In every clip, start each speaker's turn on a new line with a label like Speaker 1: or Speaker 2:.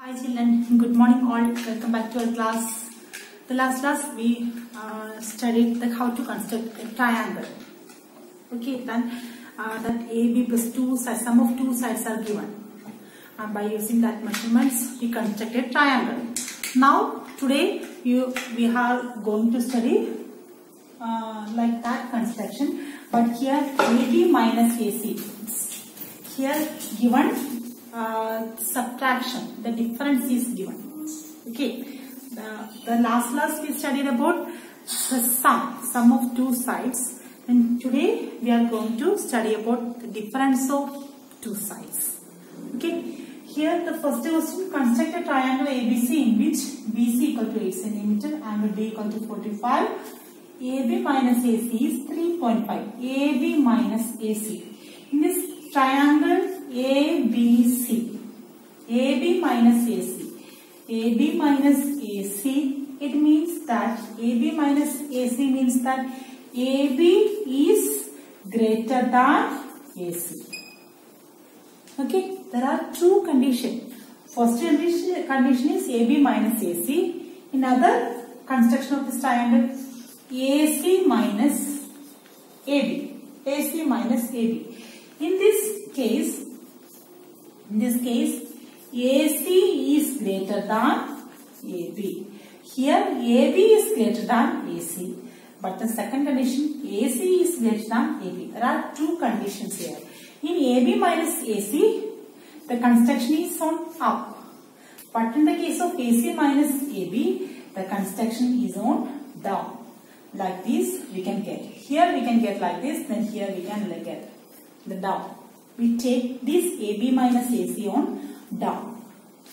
Speaker 1: Hi children, good morning all. Welcome back to our class. The last class we studied how to construct a triangle. Okay, then that AB plus 2 sides, sum of two sides are given. By using that measurements, we constructed a triangle. Now today we are going to study like that construction, but here AB minus AC. Here given subtraction, the difference is given. Okay, the last class we studied about the sum of two sides, and today we are going to study about the difference of two sides. Okay, here the first question: construct a triangle ABC in which BC equal to 8 cm, angle B equal to 45, AB minus AC is 3.5. AB minus AC. In this triangle ABC, AB minus AC, AB minus AC, it means that AB minus AC means that AB is greater than AC. Okay, there are two conditions. First condition is AB minus AC. In other construction of this triangle, AC minus AB, AC minus AB. In this case, AC is greater than AB. Here AB is greater than AC. But the second condition, AC is greater than AB. There are two conditions here. In AB minus AC, the construction is on up. But in the case of AC minus AB, the construction is on down. Like this we can get. Here we can get like this, then here we can get the down. We take this AB minus AC on down.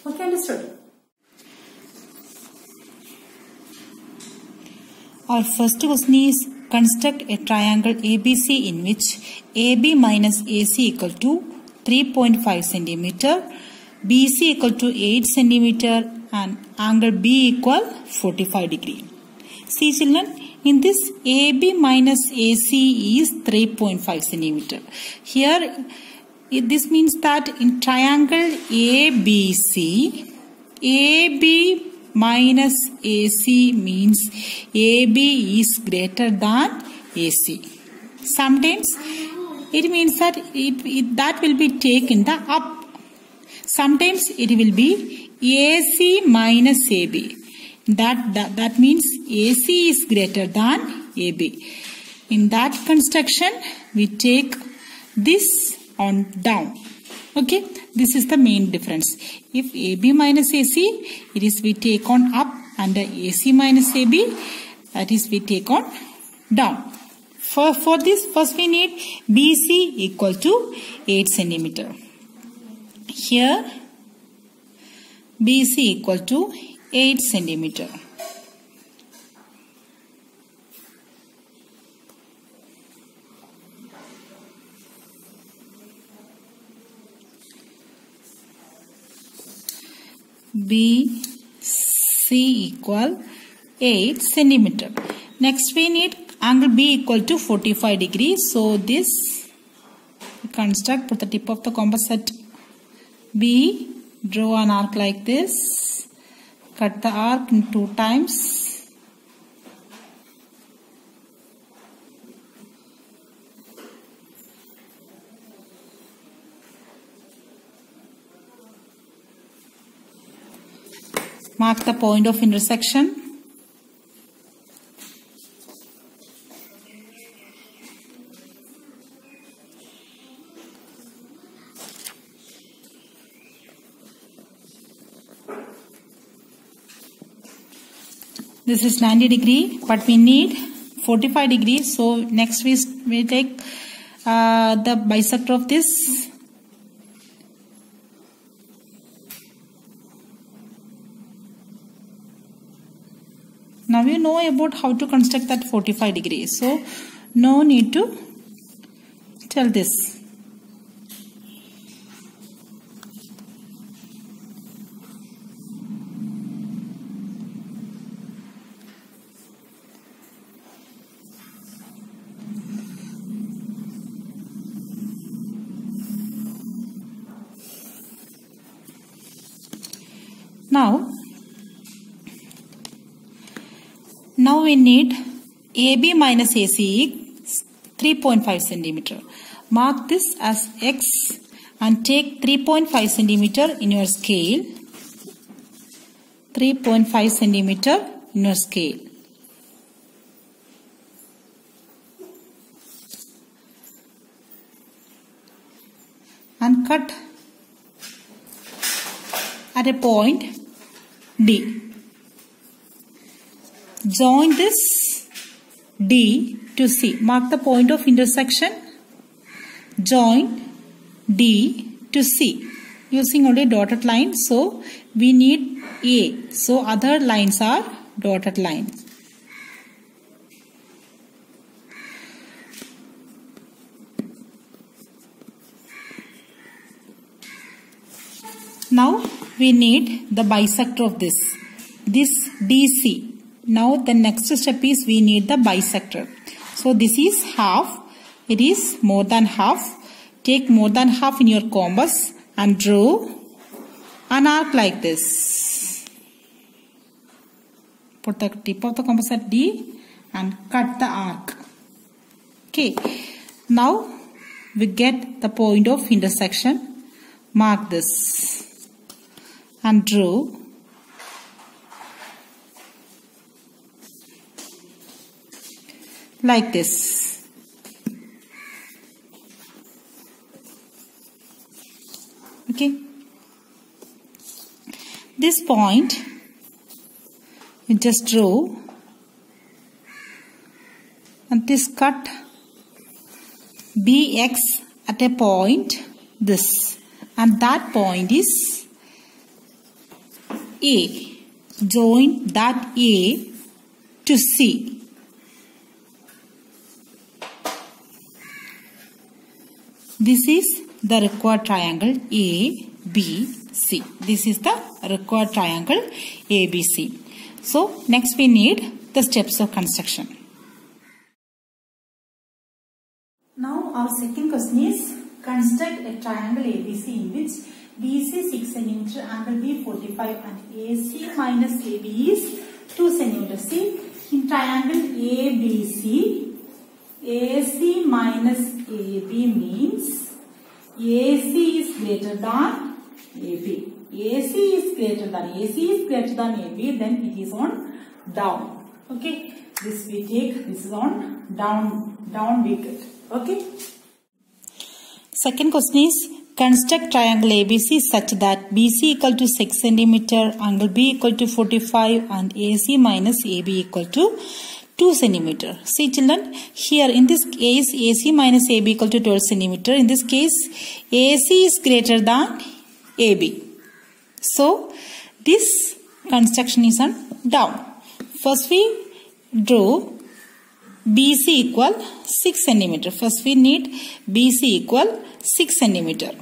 Speaker 1: Okay, understood? Our first question is construct a triangle ABC in which AB minus AC equal to 3.5 cm, BC equal to 8 cm and angle B equal 45 degree. See children, in this AB minus AC is 3.5 cm. Here this means that in triangle ABC, AB minus AC means AB is greater than AC. Sometimes it means that that will be taken the up. Sometimes it will be AC minus AB. That means AC is greater than AB. In that construction, we take this on down. Okay, this is the main difference. If AB minus AC, it is we take on up, and the AC minus AB, that is we take on down. For this, first we need BC equal to 8 cm. Here BC equal to 8 cm. BC equal 8 cm. Next we need angle B equal to 45 degrees. So this we construct, put the tip of the compass at B, draw an arc like this, cut the arc in 2 times. Mark the point of intersection. This is 90 degree, but we need 45 degrees. So next we take the bisector of this. Now you know about how to construct that 45 degrees. So no need to tell this. Now we need AB minus AC is 3.5 centimeter. Mark this as X and take 3.5 centimeter in your scale. 3.5 centimeter in your scale. And cut at a point D. Join this D to C. Mark the point of intersection. Join D to C. Using only dotted line. So we need A. So other lines are dotted lines. Now we need the bisector of this DC. Now the next step is we need the bisector. So this is half. It is more than half. Take more than half in your compass and draw an arc like this. Put the tip of the compass at D and cut the arc. Okay. Now we get the point of intersection. Mark this and draw like this. Okay. This point you just draw and this cut BX at a point this, and that point is A. Join that A to C. This is the required triangle ABC. This is the required triangle ABC. So next we need the steps of construction. Now our second question is construct a triangle ABC in which BC 6 cm, angle B 45 and AC minus AB is 2 cm. See, in triangle ABC, AC minus AB means AC is greater than AB. AC is greater than AB, then it is on down. Okay, this we take, this is on down we get. Okay. Second question is construct triangle ABC such that BC equal to 6 cm, angle B equal to 45 and AC minus AB equal to 2 cm. See children, here in this case AC minus AB equal to 12 cm. In this case AC is greater than AB. So this construction is on down. First we draw BC equal 6 cm. First we need BC equal 6 cm.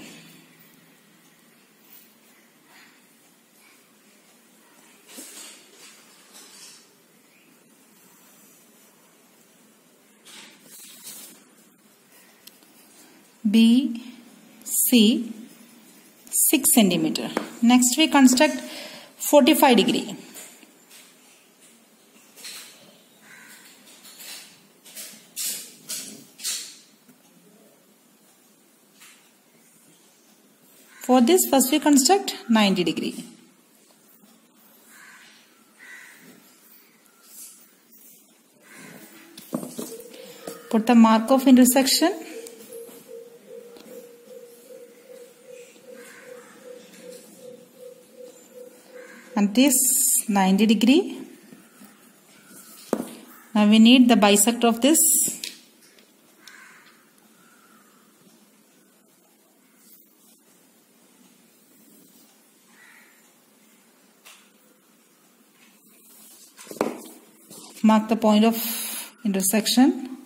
Speaker 1: BC 6 cm. Next we construct 45 degree. For this first we construct 90 degree. Put the mark of intersection. And this 90 degree. Now we need the bisector of this. Mark the point of intersection.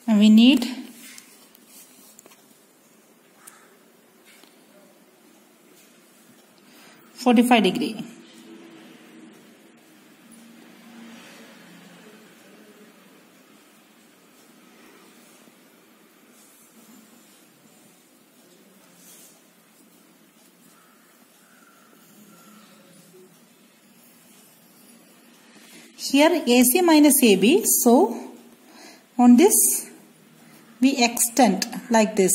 Speaker 1: And we need -45 degree. Here AC minus AB, so on this we extend like this.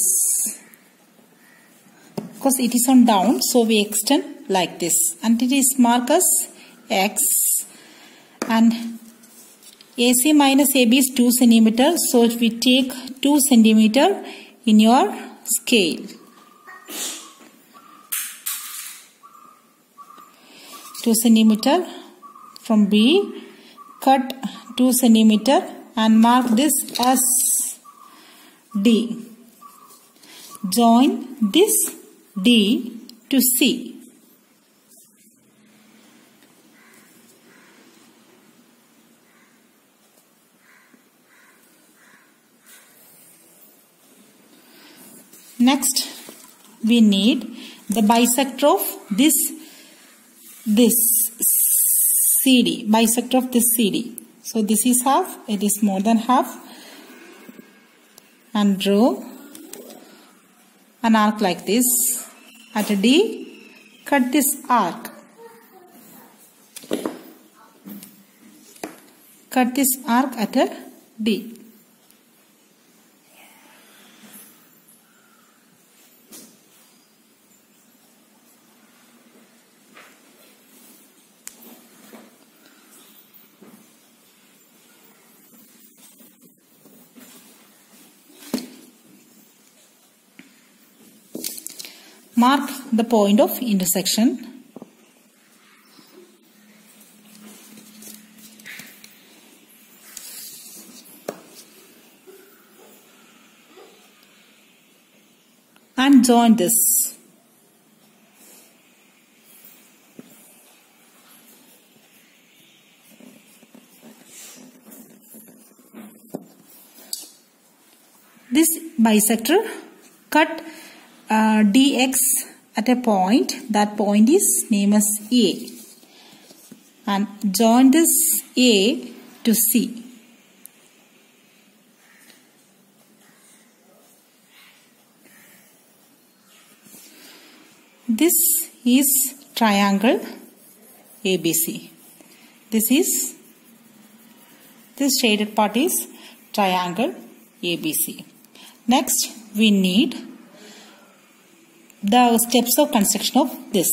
Speaker 1: Because it is on down, so we extend like this. And it is marked as X. And AC minus AB is 2 centimeter, so we take 2 centimeter in your scale. 2 centimeter from B, cut 2 centimeter and mark this as D. Join this D to C. Next, we need the bisector of this CD, bisector of this CD. So this is half, it is more than half, and draw an arc like this. At D, cut this arc. Cut this arc at a D. Mark the point of intersection. And join this. This bisector cut dx at a point. That point is named as A. And join this A to C. This is triangle ABC. This shaded part is triangle ABC. Next, we need the steps of construction of this.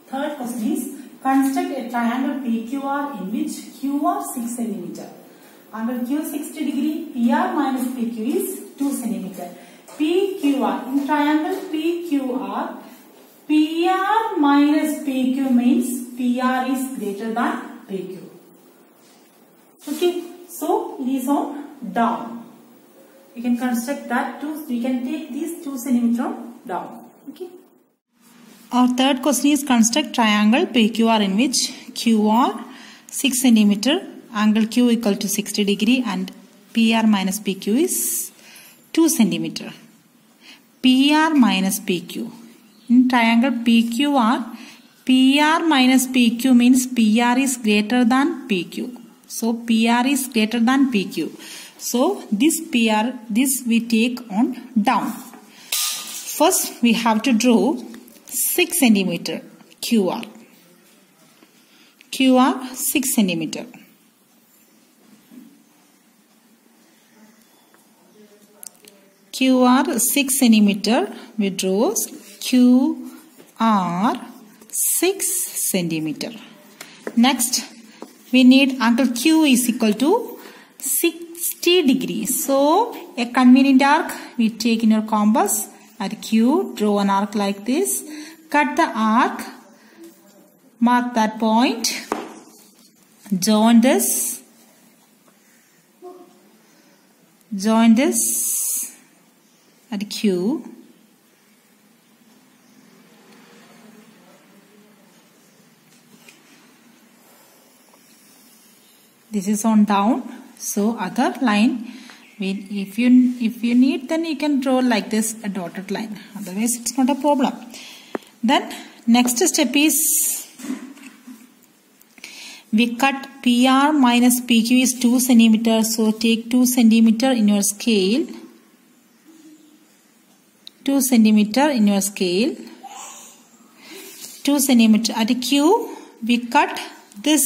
Speaker 1: Third question is construct a triangle PQR in which QR 6 cm. Angle Q 60 degree, PR minus PQ is 2 cm. PQR, in triangle PQR, PR minus PQ means PR is greater than PQ. Okay, so it is on down. We can construct that too. We can take these 2 cm down. Okay. Our third question is construct triangle PQR in which QR 6 cm, angle Q equal to 60 degree and PR minus PQ is 2 cm. PR minus PQ. In triangle PQR, PR minus PQ means PR is greater than PQ. So PR is greater than PQ. So this PR, this we take on down. First we have to draw 6 cm QR. QR 6 cm. QR 6 cm. We draw QR 6 cm. Next, we need angle Q is equal to 60 degrees. So, a convenient arc we take in your compass at Q, draw an arc like this, cut the arc, mark that point, join this at Q. This is on down, so other line, if you need, then you can draw like this a dotted line. Otherwise, it's not a problem. Then next step is we cut PR minus PQ is 2 cm. So take 2 cm in your scale. 2 cm in your scale. 2 centimeter. At Q, we cut this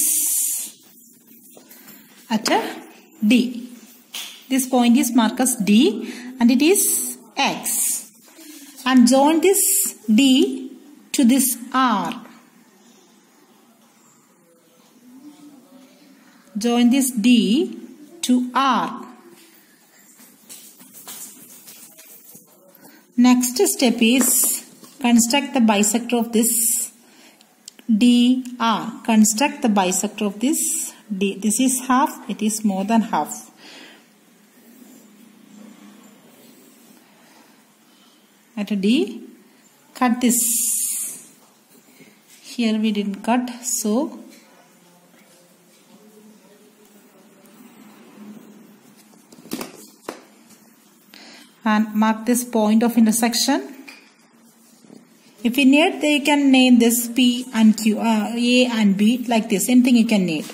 Speaker 1: at a D. This point is marked as D and it is X. And join this D to this R. Join this D to R. Next step is construct the bisector of this DR. Construct the bisector of this D. This is half, it is more than half. At a D, cut this. Here we didn't cut, so and mark this point of intersection. If you need, then you can name this P and Q, A and B, like this. Anything you can name.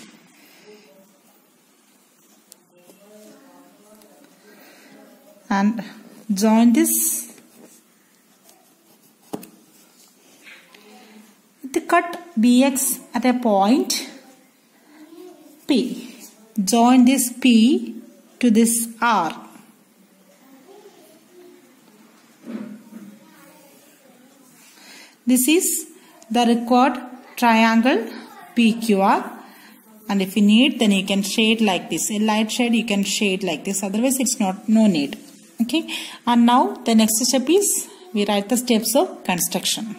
Speaker 1: And join this with the cut BX at a point P. Join this P to this R. This is the required triangle PQR, and if you need, then you can shade like this. A light shade you can shade like this, otherwise it's no need. Okay, and now the next step is we write the steps of construction.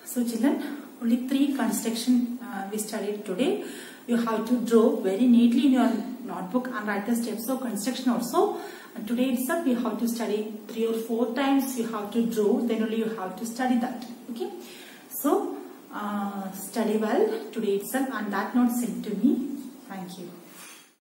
Speaker 1: So children, only 3 construction we studied today. You have to draw very neatly in your notebook and write the steps of construction also. And today itself you have to study 3 or 4 times. You have to draw, then only you have to study that. Okay. So study well today itself, and that note sent to me. Thank you.